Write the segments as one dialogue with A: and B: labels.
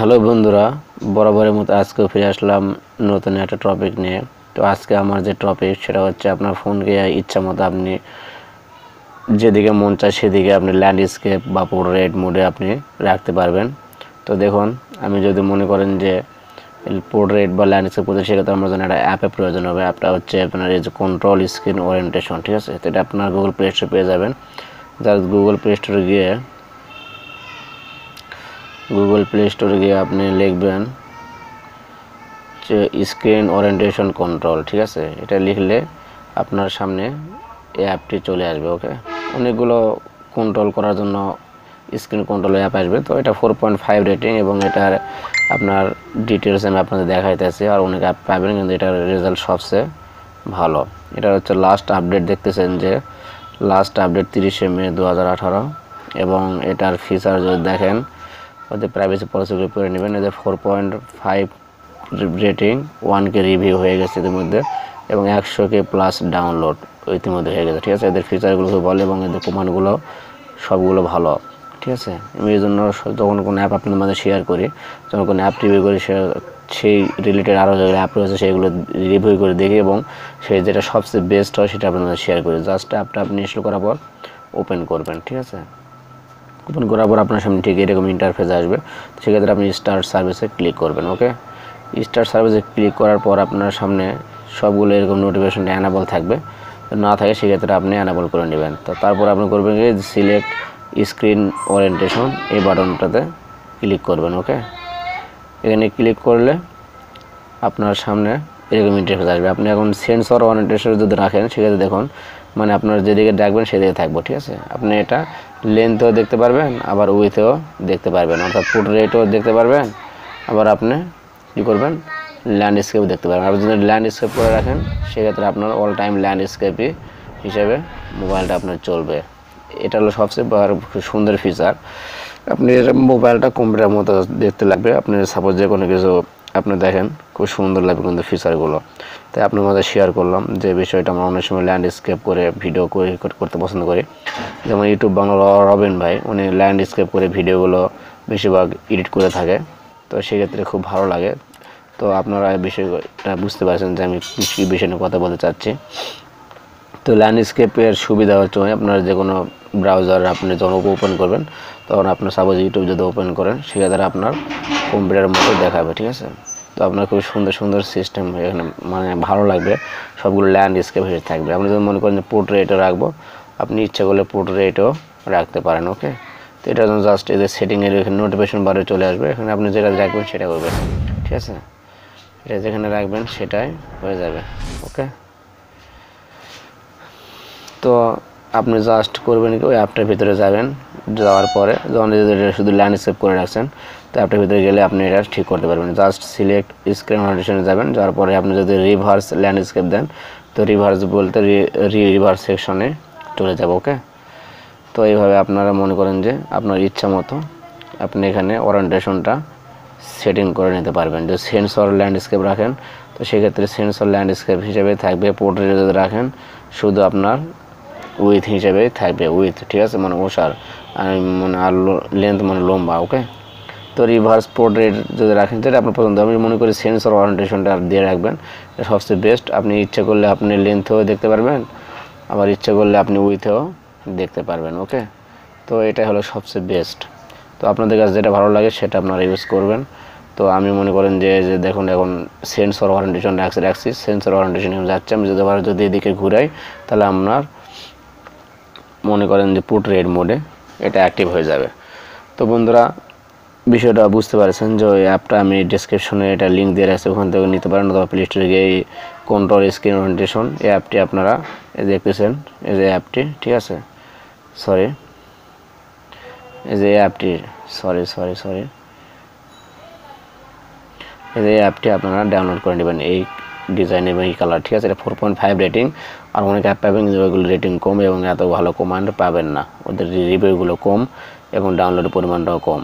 A: Hello বন্ধুরা, বরাবরের মতো আজকেও ফিরে আসলাম নতুন একটা টপিক নিয়ে। তো আজকে আমার যে টপিক সেটা হচ্ছে আপনার ফোনকে ইচ্ছা মতো আপনি যেদিকে মন চায় সেদিকে আপনি ল্যান্ডস্কেপ বা পোর্ট্রেট মোডে আপনি রাখতে পারবেন। তো দেখুন, আমি যদি মনে করেন যে পোর্ট্রেট বা ল্যান্ডস্কেপ করতে, সেক্ষেত্রে আমার জন্য একটা অ্যাপের প্রয়োজন হবে। অ্যাপটা হচ্ছে আপনার এই যে কন্ট্রোল স্ক্রিন ওরিয়েন্টেশন, ঠিক আছে। তো এটা আপনার গুগল প্লে স্টোরে পেয়ে যাবেন। জাস্ট গুগল প্লে স্টোরে গিয়ে আপনি লিখবেন যে স্ক্রিন ওরিয়েন্টেশন কন্ট্রোল, ঠিক আছে। এটা লিখলে আপনার সামনে এই অ্যাপটি চলে আসবে। ওকে, অনেকগুলো কন্ট্রোল করার জন্য স্ক্রিন কন্ট্রোল অ্যাপ আসবে। তো এটা 4.5 রেটিং এবং এটার আপনার ডিটেলস আমি আপনাদের দেখাইতেছি। আর অনেক অ্যাপ পাবেন, কিন্তু এটার রেজাল্ট সবচেয়ে ভালো। এটা হচ্ছে লাস্ট আপডেট, দেখতেছেন যে লাস্ট আপডেট 30শে মে 2018। এবং এটার ফিচার যদি দেখেন, ওদের প্রাইভেসি পলিসিগুলো পড়ে নেবেন। এদের 4.5 রেটিং, 1K রিভিউ হয়ে গেছে ইতিমধ্যে, এবং 100K প্লাস ডাউনলোড ইতিমধ্যে হয়ে গেছে, ঠিক আছে। এদের ফিচারগুলো খুব ভালো এবং এদের কমান্ডগুলো সবগুলো ভালো, ঠিক আছে। আমি এই জন্য যখন কোনো অ্যাপ আপনাদের মাঝে শেয়ার করি, যখন কোনো অ্যাপ রিভিউ করি, সেই রিলেটেড আরও যে অ্যাপ রয়েছে সেগুলো রিভিউ করে দেখি এবং সেই যেটা সবচেয়ে বেস্ট হয় সেটা আপনাদের শেয়ার করি। জাস্ট অ্যাপটা আপনি ইনস্টল করার পর ওপেন করবেন, ঠিক আছে। ওপেন করার পর আপনার সামনে ঠিক এরকম ইন্টারফেস আসবে। সেক্ষেত্রে আপনি স্টার্ট সার্ভিসে ক্লিক করবেন। ওকে, স্টার্ট সার্ভিসে ক্লিক করার পর আপনার সামনে সবগুলো এরকম নোটিফিকেশন অ্যানাবল থাকবে। না থাকে সেক্ষেত্রে আপনি অ্যানাবল করে নেবেন। তো তারপর আপনি করবেন কি, সিলেক্ট স্ক্রিন ওরিয়েন্টেশন, এই বাটনটাতে ক্লিক করবেন। ওকে, এখানে ক্লিক করলে আপনার সামনে এরকম ইন্টারফেস আসবে। আপনি এখন সেন্সর ওরিয়েন্টেশন যদি রাখেন, সেক্ষেত্রে দেখুন মানে আপনার যেদিকে ডাকবেন সেদিকে থাকবো, ঠিক আছে। আপনি এটা লেন্থেও দেখতে পারবেন, আবার উইথেও দেখতে পারবেন, অর্থাৎ পোর্ট্রেটও দেখতে পারবেন, আবার আপনি কী করবেন, ল্যান্ডস্কেপ দেখতে পারবেন। আপনি যদি ল্যান্ডস্কেপ করে রাখেন, সেক্ষেত্রে আপনার অল টাইম ল্যান্ডস্কেপই হিসেবে মোবাইলটা আপনার চলবে। এটা হলো সবচেয়ে সুন্দর ফিচার। আপনি মোবাইলটা কম্পিউটার মতো দেখতে লাগবে। আপনি সাপোজ যে কোনো কিছু আপনি দেখেন, খুব সুন্দর লাগবে কিন্তু ফিচারগুলো। তাই আপনার মধ্যে শেয়ার করলাম যে বিষয়টা। আমরা অনেক সময় ল্যান্ডস্কেপ করে ভিডিও করতে পছন্দ করি। যেমন ইউটিউব বাংলা রবিন ভাই, উনি ল্যান্ডস্কেপ করে ভিডিওগুলো বেশিরভাগ এডিট করে থাকে। তো সেক্ষেত্রে খুব ভালো লাগে। তো আপনারা এই বিষয়টা বুঝতে পারছেন যে আমি কী বিষয় নিয়ে কথা বলতে চাচ্ছি। তো ল্যান্ডস্কেপের সুবিধা হচ্ছে আপনার যে কোনো ব্রাউজার আপনি যখন ওপেন করবেন, তখন আপনার সাপোজ ইউটিউব যদি ওপেন করেন, সেক্ষেত্রে আপনার কম্পিউটারের মতো দেখাবে, ঠিক আছে। তো আপনার খুব সুন্দর সুন্দর সিস্টেম এখানে, মানে ভালো লাগবে। সবগুলো ল্যান্ডস্কেপ হয়ে থাকবে। আপনি যদি মনে করেন যে পোর্ট্রেটও রাখবো, আপনি ইচ্ছা করলে পোর্ট্রেটও রাখতে পারেন। ওকে, তো এটার জন্য জাস্ট এদের সেটিংয়ের এখানে নোটিফিকেশন বারে চলে আসবে। এখানে আপনি যেটা রাখবেন সেটা করবেন, ঠিক আছে। এটা যেখানে রাখবেন সেটাই হয়ে যাবে। ওকে, তো আপনি জাস্ট করবেন কি, ওই অ্যাপটার ভিতরে যাবেন। যাওয়ার পরে যখন শুধু ল্যান্ডস্কেপ করে রাখছেন, তো অ্যাপটার ভিতরে গেলে আপনি এটা ঠিক করতে পারবেন। জাস্ট সিলেক্ট স্ক্রিন ওরিয়েন্টেশনে যাবেন। যাওয়ার পরে আপনি যদি রিভার্স ল্যান্ডস্কেপ দেন, তো রিভার্স বলতে রিভার্স সেকশনে চলে যাব। ওকে, তো এইভাবে আপনারা মনে করেন যে আপনার ইচ্ছা মতো আপনি এখানে ওরিয়েন্টেশনটা সেটিং করে নিতে পারবেন। যদি সেন্সর ল্যান্ডস্কেপ রাখেন, তো সেক্ষেত্রে সেন্সর ল্যান্ডস্কেপ হিসেবে থাকবে। পোর্ট্রেট যদি রাখেন, শুধু আপনার উইথ হিসেবে থাকবে, উইথ, ঠিক আছে, মানে ওষার মানে আর লেন্থ মানে লম্বা। ওকে, তো রিভার্স পোর্ট্রেট যদি রাখেন, যেটা আপনার পছন্দ। আমি মনে করি সেন্সর ওরিয়েন্টেশনটা দিয়ে রাখবেন, এটা সবচেয়ে বেস্ট। আপনি ইচ্ছা করলে আপনি লেন্থেও দেখতে পারবেন, আবার ইচ্ছা করলে আপনি উইথেও দেখতে পারবেন। ওকে, তো এটা হলো সবচেয়ে বেস্ট। তো আপনাদের কাছে যেটা ভালো লাগে সেটা আপনারা ইউজ করবেন। তো আমি মনে করেন যে দেখুন, এখন সেন্সর ওরিয়েন্টেশন রাখছি, সেন্সর ওরিয়েন্টেশন যাচ্ছে। আমি যদি এদিকে ঘুরাই, তাহলে আপনার মনে করেন যে পোর্ট্রেট মোডে এটা অ্যাক্টিভ হয়ে যাবে। তো বন্ধুরা, বিষয়টা বুঝতে পারছেন যে ওই অ্যাপটা আমি ডেসক্রিপশনে এটা লিঙ্ক দিয়ে রাখছি, ওখান থেকে নিতে পারেন। অথবা প্লে স্টোরে গিয়ে এই কন্ট্রোল স্ক্রিন ওরিয়েন্টেশন এই অ্যাপটি আপনারা দেখতেছেন, এই যে অ্যাপটি, ঠিক আছে। সরি, এই যে অ্যাপটি সরি এই যে অ্যাপটি আপনারা ডাউনলোড করে নেবেন, এই ডিজাইন এবং এই কালার, ঠিক আছে। এটা 4.5 রেটিং। আর অনেক অ্যাপ পাবেন কিন্তু ওইগুলো রেটিং কম এবং এত ভালো কমান্ড পাবেন না, ওদের রিভিউগুলো কম এবং ডাউনলোডের পরিমাণটাও কম।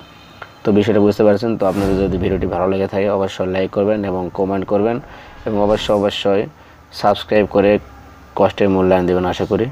A: তো বিষয়টা বুঝতে পারছেন। তো আপনাদের যদি ভিডিওটি ভালো লেগে থাকে, অবশ্যই লাইক করবেন এবং কমেন্ট করবেন, এবং অবশ্যই সাবস্ক্রাইব করে কষ্টের মূল্যায়ন দেবেন, আশা করি।